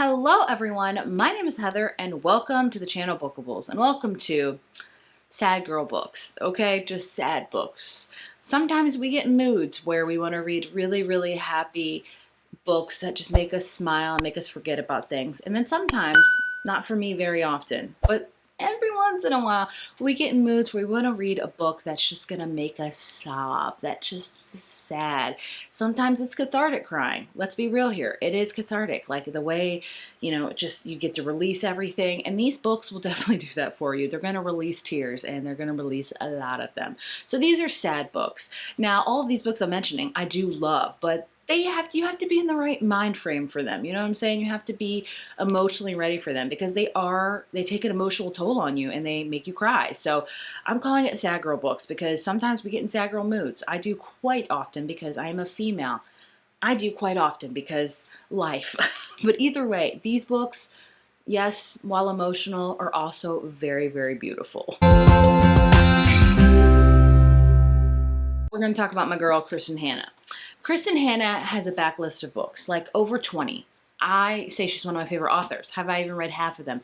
Hello everyone, my name is Heather and welcome to the channel Bookables and welcome to sad girl books, okay? Just sad books. Sometimes we get in moods where we want to read really happy books that just make us smile and make us forget about things. And then sometimes, not for me very often, but every once in a while, we get in moods where we want to read a book that's just going to make us sob. That's just sad. Sometimes it's cathartic crying. Let's be real here. It is cathartic. Like the way, just you get to release everything. And these books will definitely do that for you. They're going to release tears and they're going to release a lot of them. So these are sad books. Now, all of these books I'm mentioning, I do love, but you have to be in the right mind frame for them. You know what I'm saying? You have to be emotionally ready for them because they take an emotional toll on you and they make you cry. So I'm calling it sad girl books because sometimes we get in sad girl moods. I do quite often because I am a female. I do quite often because life. But either way, these books, yes, while emotional, are also very beautiful. We're going to talk about my girl, Kristen Hannah. Kristen Hannah has a backlist of books, like over 20. I say she's one of my favorite authors. Have I even read half of them?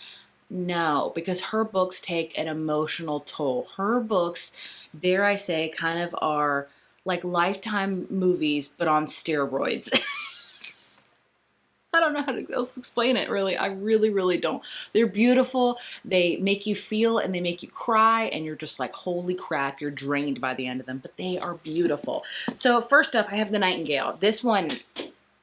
No, because her books take an emotional toll. Her books, dare I say, kind of are like Lifetime movies, but on steroids. I don't know how to else explain it, really. I really don't. They're beautiful. They make you feel and they make you cry and you're just like, holy crap, you're drained by the end of them, but they are beautiful. So first up, I have The Nightingale. This one,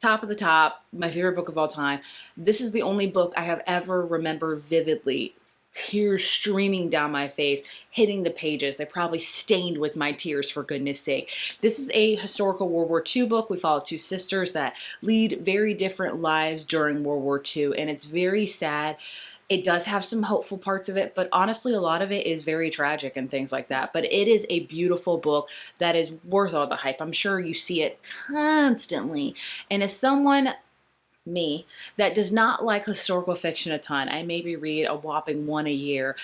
top of the top, my favorite book of all time. This is the only book I have ever remembered vividly. Tears streaming down my face, hitting the pages. They're probably stained with my tears, for goodness sake. This is a historical World War II book. We follow two sisters that lead very different lives during World War II, and it's very sad. It does have some hopeful parts of it, but honestly, a lot of it is very tragic and things like that. But it is a beautiful book that is worth all the hype. I'm sure you see it constantly. And as someone that does not like historical fiction a ton, I maybe read a whopping one a year,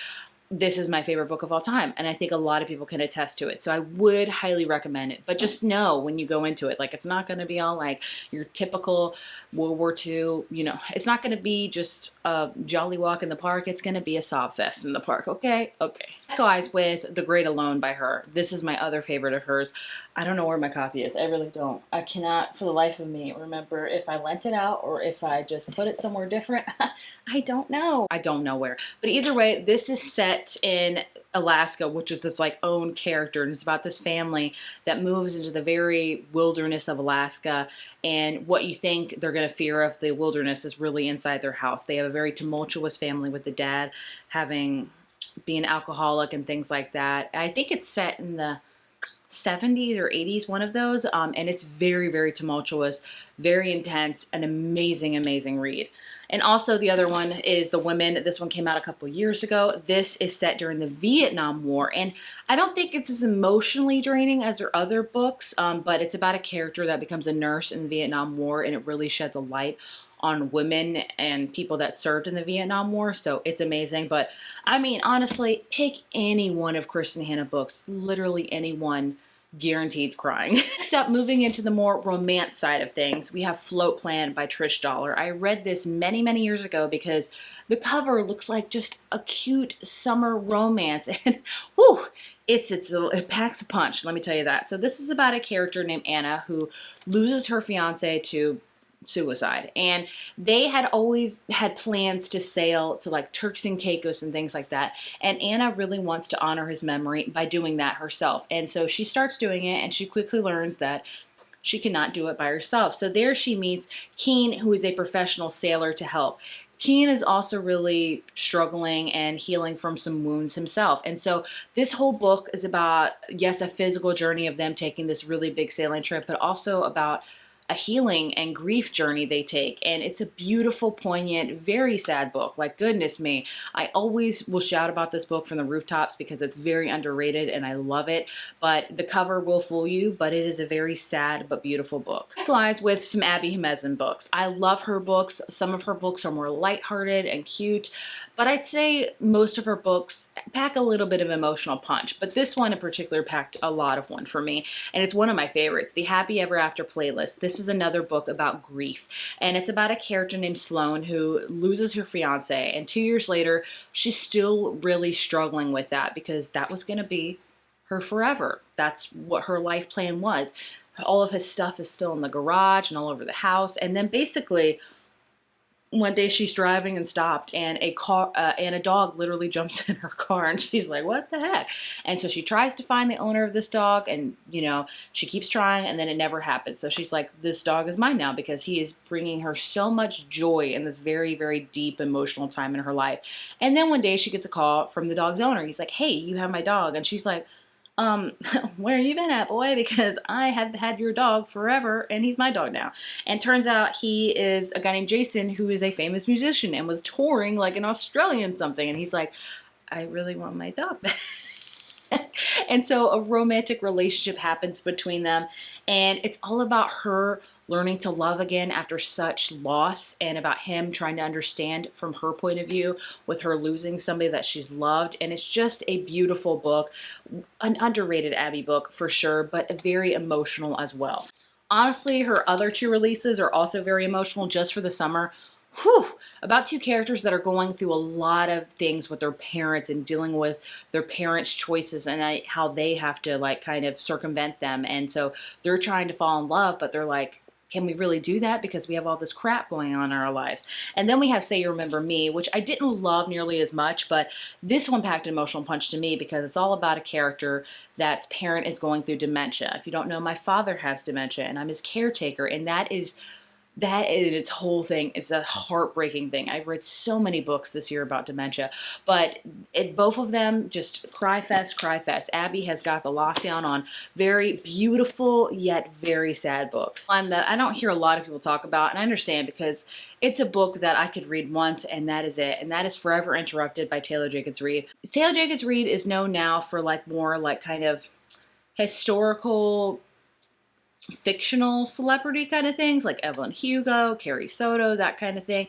this is my favorite book of all time, and I think a lot of people can attest to it. So I would highly recommend it. But just know when you go into it, like it's not going to be all like your typical World War II, it's not going to be just a jolly walk in the park. It's going to be a sob fest in the park, okay? Okay. Guys, with The Great Alone by her. This is my other favorite of hers. I don't know where my copy is. I really don't. I cannot, for the life of me, remember if I lent it out or if I just put it somewhere different. I don't know. I don't know where. But either way, this is set in Alaska, which is its like own character, and it's about this family that moves into the very wilderness of Alaska, and what you think they're going to fear of the wilderness is really inside their house. They have a very tumultuous family with the dad being alcoholic and things like that. I think it's set in the 70s or 80s, one of those, and it's very tumultuous, very intense, an amazing read. And also the other one is The Women. This one came out a couple years ago. This is set during the Vietnam War, and I don't think it's as emotionally draining as their other books, but it's about a character that becomes a nurse in the Vietnam War, and it really sheds a light on women and people that served in the Vietnam War, so it's amazing. But I mean, honestly, pick any one of Kristen Hannah books, literally any one, guaranteed crying. Next up, moving into the more romance side of things, we have Float Plan by Trish Dollar. I read this many years ago because the cover looks like just a cute summer romance, and whew, it packs a punch, let me tell you that. So this is about a character named Anna who loses her fiance to suicide, and they had always had plans to sail to like Turks and Caicos and things like that, and Anna really wants to honor his memory by doing that herself, and so she starts doing it, and she quickly learns that she cannot do it by herself. So there she meets Keen, who is a professional sailor, to help. Keen is also really struggling and healing from some wounds himself. And so this whole book is about, yes, a physical journey of them taking this really big sailing trip, but also about a healing and grief journey they take. And it's a beautiful, poignant, very sad book. Like, goodness me. I always will shout about this book from the rooftops because it's very underrated and I love it. But the cover will fool you, but it is a very sad but beautiful book. Likewise with some Abby Hemezin books. I love her books. Some of her books are more lighthearted and cute, but I'd say most of her books pack a little bit of emotional punch. But this one in particular packed a lot of one for me, and it's one of my favorites, the Happy Ever After playlist. This this is another book about grief. And it's about a character named Sloane who loses her fiance. And 2 years later, she's still really struggling with that because that was going to be her forever. That's what her life plan was. All of his stuff is still in the garage and all over the house. And then basically, one day she's driving and stopped, and a dog literally jumps in her car, and she's like, what the heck? And so she tries to find the owner of this dog, and she keeps trying, and then it never happens. So she's like, this dog is mine now, because he is bringing her so much joy in this very, very deep emotional time in her life. And then one day she gets a call from the dog's owner. He's like, hey, you have my dog. And she's like, where you been at, boy? Because I have had your dog forever, and he's my dog now. And turns out he is a guy named Jason, who is a famous musician and was touring like in Australia and something. And he's like, I really want my dog back. And so a romantic relationship happens between them, and it's all about her learning to love again after such loss, and about him trying to understand from her point of view with her losing somebody that she's loved. And it's just a beautiful book, an underrated Abby book for sure, but very emotional as well. Honestly, her other 2 releases are also very emotional just for the summer. Whew, about 2 characters that are going through a lot of things with their parents and dealing with their parents' choices and how they have to like kind of circumvent them. And so they're trying to fall in love, but they're like, can we really do that? Because we have all this crap going on in our lives. And then we have Say You Remember Me, which I didn't love nearly as much, but this one packed an emotional punch to me because it's all about a character that's parent is going through dementia. If you don't know, my father has dementia, and I'm his caretaker, and that in its whole thing is a heartbreaking thing. I've read so many books this year about dementia, but both of them just cry fest, cry fest. Abby has got the lockdown on very beautiful yet very sad books. One that I don't hear a lot of people talk about, and I understand because it's a book that I could read once and that is it, and that is Forever Interrupted by Taylor Jenkins Reid. Taylor Jenkins Reid is known now for like more like kind of historical fictional celebrity kind of things like Evelyn Hugo, Carrie Soto, that kind of thing.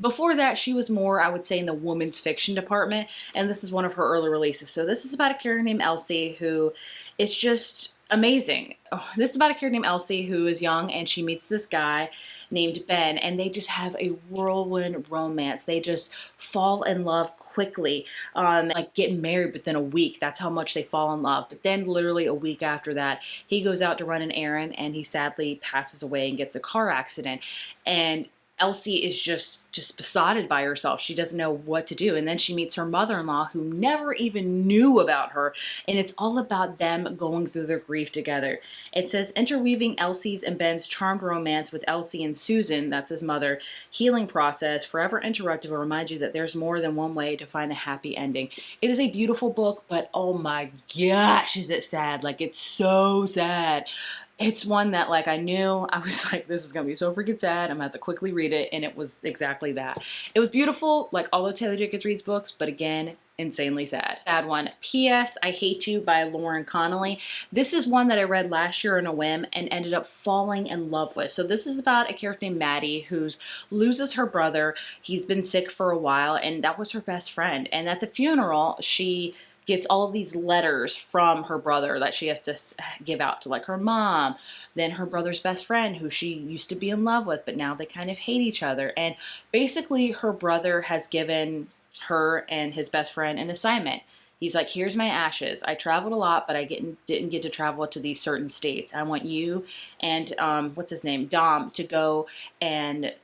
Before that, she was more, I would say, in the women's fiction department, and this is one of her early releases. So this is about a character named Elsie who is just amazing. This is about a character named Elsie who is young, and she meets this guy named Ben, and they just have a whirlwind romance. They just fall in love quickly, like get married within a week. That's how much they fall in love. But then literally a week after that, he goes out to run an errand, and he sadly passes away and gets a car accident. And Elsie is just besotted by herself. She doesn't know what to do. And then she meets her mother-in-law who never even knew about her. And it's all about them going through their grief together. It says, interweaving Elsie's and Ben's charmed romance with Elsie and Susan, that's his mother, healing process, Forever Interrupted will remind you that there's more than one way to find a happy ending. It is a beautiful book, but oh my gosh, is it sad. Like, it's so sad. It's one that, like, I knew, I was like, this is going to be so freaking sad. I'm going to have to quickly read it, and it was exactly that. It was beautiful, like all of Taylor Jenkins Reid's books, but again, insanely sad. Sad one. P.S. I Hate You by Lauren Connolly. This is one that I read last year on a whim and ended up falling in love with. So this is about a character named Maddie who loses her brother. He's been sick for a while, and that was her best friend. And at the funeral, she gets all these letters from her brother that she has to give out to like her mom, then her brother's best friend who she used to be in love with, but now they kind of hate each other. And basically her brother has given her and his best friend an assignment. He's like, here's my ashes. I traveled a lot, but I didn't get to travel to these certain states. I want you and, what's his name? Dom to go and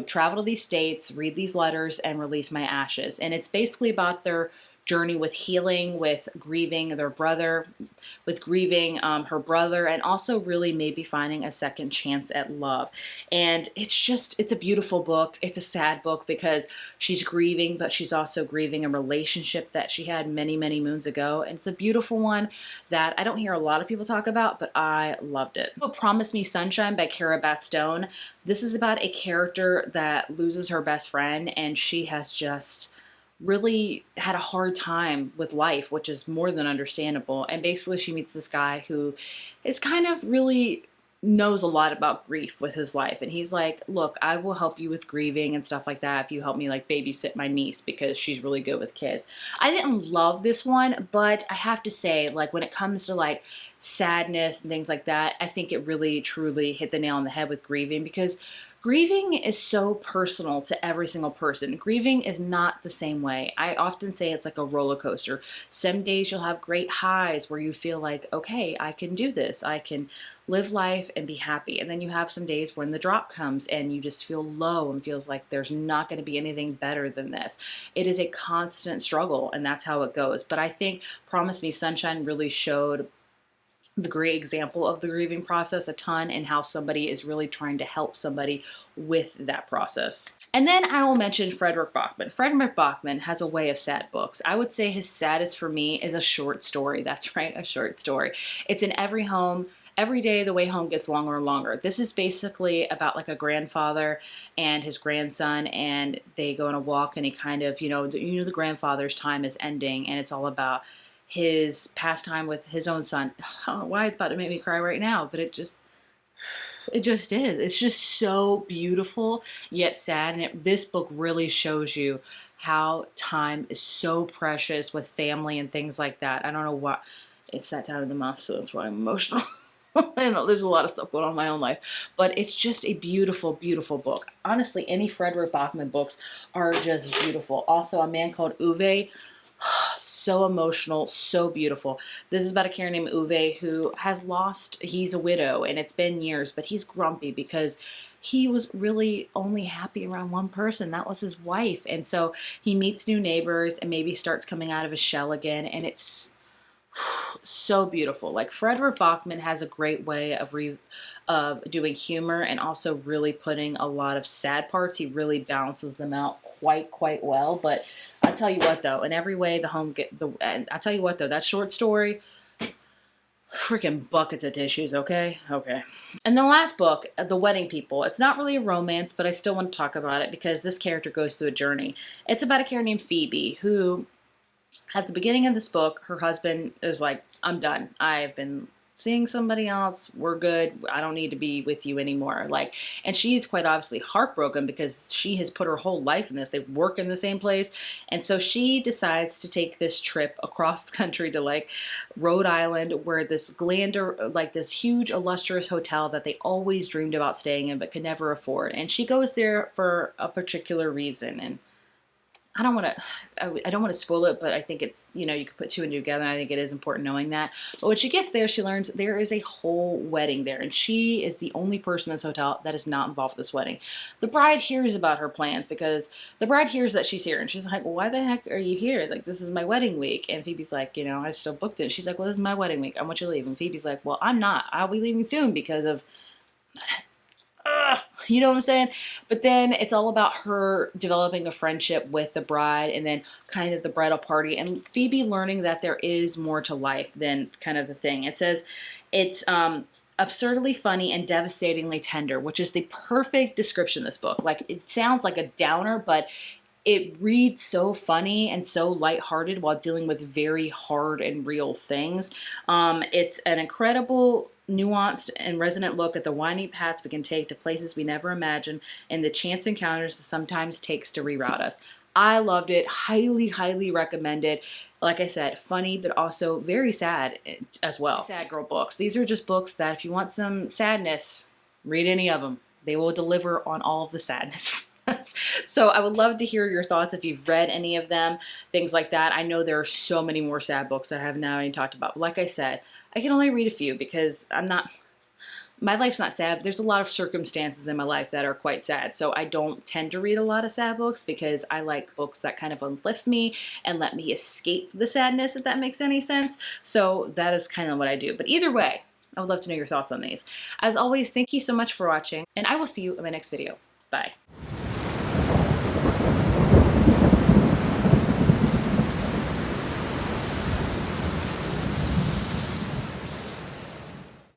travel to these states, read these letters, and release my ashes. And it's basically about their journey with healing, with grieving their brother, with grieving her brother, and also really maybe finding a second chance at love. And it's a beautiful book. It's a sad book because she's grieving, but she's also grieving a relationship that she had many, many moons ago. And it's a beautiful one that I don't hear a lot of people talk about, but I loved it. Promise Me Sunshine by Cara Bastone. This is about a character that loses her best friend, and she has just really had a hard time with life, which is more than understandable. And basically she meets this guy who is kind of really knows a lot about grief with his life, and he's like, look, I will help you with grieving and stuff like that if you help me like babysit my niece because she's really good with kids. I didn't love this one, but I have to say, like, when it comes to like sadness and things like that, I think it really truly hit the nail on the head with grieving, because grieving is so personal to every single person. Grieving is not the same way. I often say it's like a roller coaster. Some days you'll have great highs where you feel like, okay, I can do this. I can live life and be happy. And then you have some days when the drop comes and you just feel low and feels like there's not going to be anything better than this. It is a constant struggle, and that's how it goes. But I think Promise Me Sunshine really showed the great example of the grieving process a ton, and how somebody is really trying to help somebody with that process. And then I will mention Fredrik Backman. Fredrik Backman has a way of sad books. I would say his saddest for me is a short story. That's right, a short story. It's in every home. Every day the way home gets longer and longer. This is basically about like a grandfather and his grandson, and they go on a walk, and he kind of, the grandfather's time is ending, and it's all about his pastime with his own son. I don't know why it's about to make me cry right now, but it just is. It's just so beautiful yet sad. And this book really shows you how time is so precious with family and things like that. I don't know what, it's that time of the month, so that's why I'm emotional. I know there's a lot of stuff going on in my own life, but it's just a beautiful, beautiful book. Honestly, any Fredrik Backman books are just beautiful. Also, A Man Called Uwe. So emotional, so beautiful. This is about a character named Uwe who has he's a widow, and it's been years, but he's grumpy because he was really only happy around one person. That was his wife. And so he meets new neighbors and maybe starts coming out of his shell again. And it's so beautiful. Like, Fredrik Backman has a great way of doing humor and also really putting a lot of sad parts. He really balances them out quite well. But I tell you what though, in every way I tell you what though, that short story, freaking buckets of tissues. Okay. And the last book, The Wedding People. It's not really a romance, but I still want to talk about it because this character goes through a journey. It's about a character named Phoebe who, at the beginning of this book, her husband is like, I'm done. I've been seeing somebody else. We're good. I don't need to be with you anymore. Like, and she's quite obviously heartbroken because she has put her whole life in this. They work in the same place. And so she decides to take this trip across the country to like Rhode Island, where this this huge illustrious hotel that they always dreamed about staying in but could never afford. And she goes there for a particular reason. And I don't want to spoil it, but I think it's, you could put two and two together, and I think it is important knowing that. But when she gets there, she learns there is a whole wedding there, and she is the only person in this hotel that is not involved with this wedding. The bride hears about her plans because the bride hears that she's here, and she's like, well, why the heck are you here? Like, this is my wedding week. And Phoebe's like, I still booked it. She's like, well, this is my wedding week. I want you to leave. And Phoebe's like, well, I'm not. I'll be leaving soon because of... you know what I'm saying? But then it's all about her developing a friendship with the bride, and then kind of the bridal party, and Phoebe learning that there is more to life than kind of the thing. It says it's absurdly funny and devastatingly tender, which is the perfect description of this book. Like, it sounds like a downer, but it reads so funny and so lighthearted while dealing with very hard and real things. It's an incredible, nuanced, and resonant look at the winding paths we can take to places we never imagined, and the chance encounters it sometimes takes to reroute us. I loved it. Highly recommend it. Like I said, funny, but also very sad as well. Sad girl books. These are just books that if you want some sadness, read any of them. They will deliver on all of the sadness. So I would love to hear your thoughts if you've read any of them, things like that. I know there are so many more sad books that I have now already talked about. But like I said, I can only read a few because my life's not sad. There's a lot of circumstances in my life that are quite sad. So I don't tend to read a lot of sad books because I like books that kind of uplift me and let me escape the sadness, if that makes any sense. So that is kind of what I do. But either way, I would love to know your thoughts on these. As always, thank you so much for watching, and I will see you in my next video. Bye.